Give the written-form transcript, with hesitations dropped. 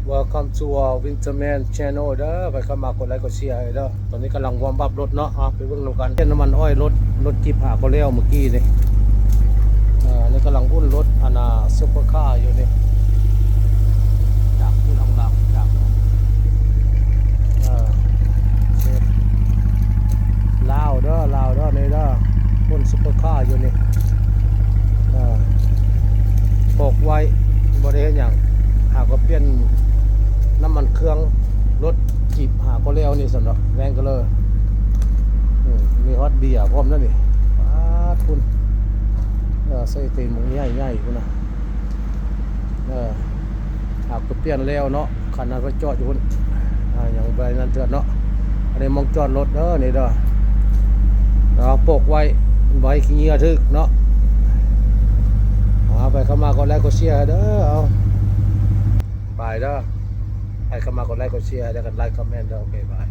Welcome to our Winterman Channel เด้อไปเข้ามากดไลค์กดแชร์ให้เด้อตอนนี้กำลังวอร์มอัพรถเนาะไปเบิ่งนำกันน้ำมันอ้อยรถจิบหาก็แล้วเมื่อกี้นี่นี่กำลังอุ่นรถอนาซุปเปอร์คาร์อยู่นี่จากที่หลังๆจากลาวเด้อนี่เด้ออุ่นซุปเปอร์คาร์อยู่นี่ปกไว้บ่ได้เฮ็ดหยังหากว่าเปลี่ยนน้ำมันเครื่องรถจีบหาก็แล้วนี่สำหรับแรงก็เลยมีฮอตเบียร์พร้อมนั่นนี่คุณใส่เต็มมือใหญ่ๆคุณนะหากว่าเปลี่ยนแล้วเนาะคันนั้นก็จอดอยู่คุณอย่างใบนั้นเตือนเนาะอันนี้มองจอดรถนี่เด้อเราปกไว้ขี้เหงื่อทึกเนาะไปเข้ามาก็ไลค์ก็แชร์เด้อเอาบายเด้อให้เข้ามากดไลค์กดแชร์แล้วกันไลค์คอมเมนต์เด้อโอเคบาย